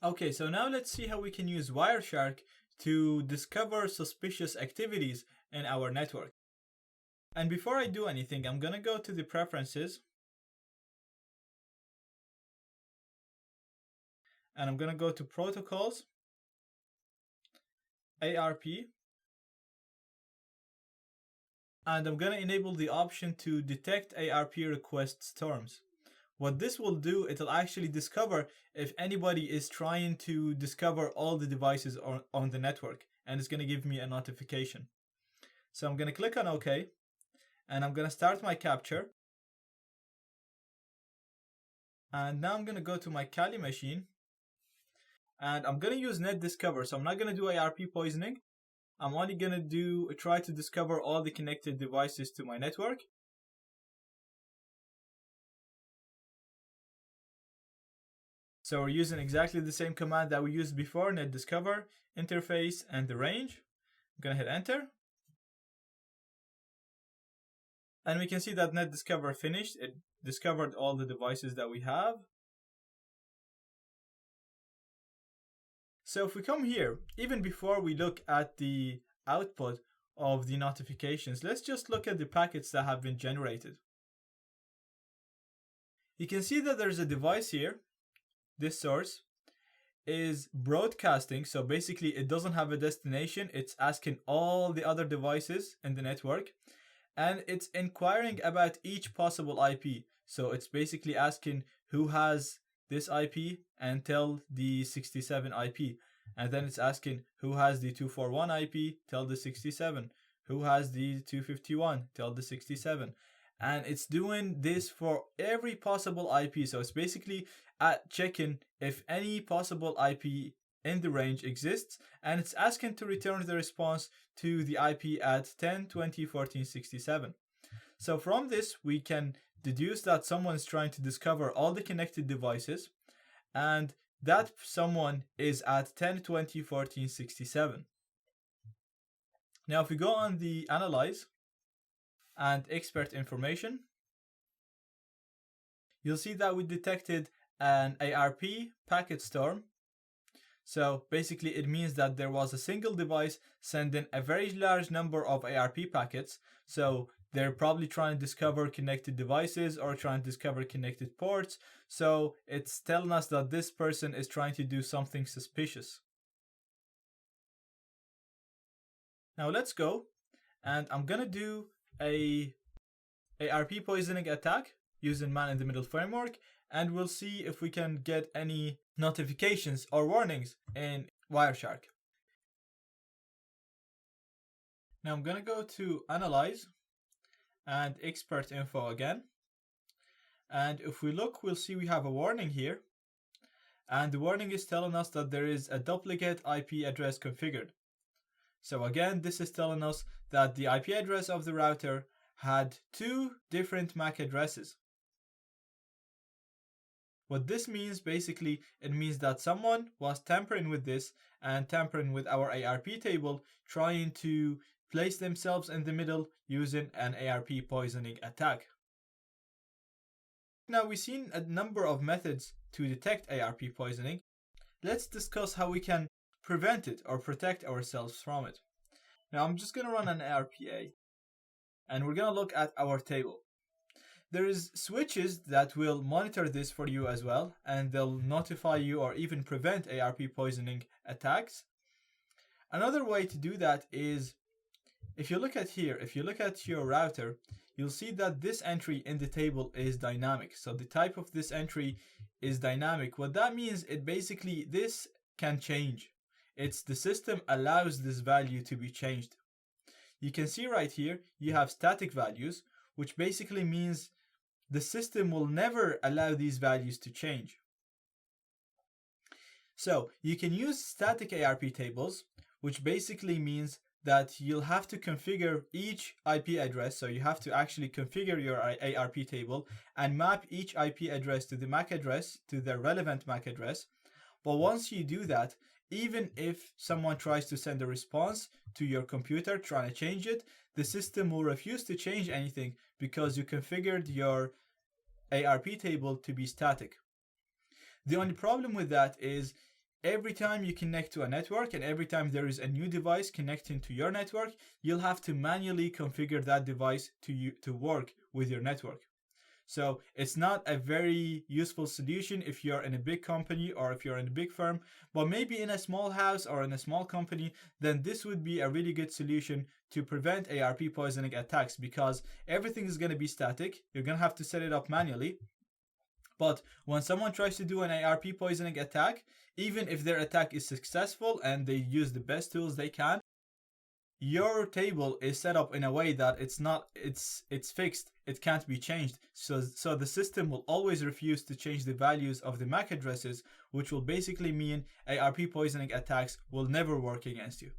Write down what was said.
Okay, so now let's see how we can use Wireshark to discover suspicious activities in our network. And before I do anything, I'm gonna go to the preferences. And I'm gonna go to protocols, ARP. And I'm gonna enable the option to detect ARP request storms. What this will do, it'll actually discover if anybody is trying to discover all the devices on the network, and it's gonna give me a notification. So I'm gonna click on OK, and I'm gonna start my capture. And now I'm gonna go to my Kali machine, and I'm gonna use net discover. So I'm not gonna do ARP poisoning. I'm only gonna try to discover all the connected devices to my network. So we're using exactly the same command that we used before, net discover, interface, and the range. I'm gonna hit enter. And we can see that net discover finished. It discovered all the devices that we have. So if we come here, even before we look at the output of the notifications, let's just look at the packets that have been generated. You can see that there's a device here. This source is broadcasting, so basically it doesn't have a destination. It's asking all the other devices in the network, and it's inquiring about each possible IP. So it's basically asking who has this IP and tell the 67 IP. And then it's asking who has the 241 IP, tell the 67. Who has the 251, tell the 67. And it's doing this for every possible IP. So it's basically checking if any possible IP in the range exists, and it's asking to return the response to the IP at 10.20.14.67. So from this, we can deduce that someone is trying to discover all the connected devices, and that someone is at 10.20.14.67. Now, if we go on the analyze and expert information, you'll see that we detected an ARP packet storm. So basically it means that there was a single device sending a very large number of ARP packets. So they're probably trying to discover connected devices or trying to discover connected ports. So it's telling us that this person is trying to do something suspicious. Now let's go, and I'm gonna do a ARP poisoning attack using man-in-the-middle framework, and we'll see if we can get any notifications or warnings in Wireshark. Now I'm gonna go to analyze and expert info again, and if we look, we'll see we have a warning here, and the warning is telling us that there is a duplicate IP address configured. So again, this is telling us that the IP address of the router had two different MAC addresses. What this means, basically, it means that someone was tampering with this and tampering with our ARP table, trying to place themselves in the middle using an ARP poisoning attack. Now we've seen a number of methods to detect ARP poisoning. Let's discuss how we can prevent it or protect ourselves from it. Now I'm just going to run an ARPA, and we're going to look at our table. There is switches that will monitor this for you as well, and they'll notify you or even prevent ARP poisoning attacks. Another way to do that is, if you look at here, if you look at your router, you'll see that this entry in the table is dynamic. So the type of this entry is dynamic. What that means, it basically, this can change. It's the system allows this value to be changed. You can see right here, you have static values, which basically means the system will never allow these values to change. So you can use static ARP tables, which basically means that you'll have to configure each IP address. So you have to actually configure your ARP table and map each IP address to the MAC address, to the relevant MAC address. But once you do that, even if someone tries to send a response to your computer trying to change it, the system will refuse to change anything because you configured your ARP table to be static. The only problem with that is every time you connect to a network and every time there is a new device connecting to your network, you'll have to manually configure that device to work with your network. So it's not a very useful solution if you're in a big company or if you're in a big firm, but maybe in a small house or in a small company, then this would be a really good solution to prevent ARP poisoning attacks, because everything is going to be static. You're going to have to set it up manually. But when someone tries to do an ARP poisoning attack, even if their attack is successful and they use the best tools they can, your table is set up in a way that it's fixed. It can't be changed. So the system will always refuse to change the values of the MAC addresses, which will basically mean ARP poisoning attacks will never work against you.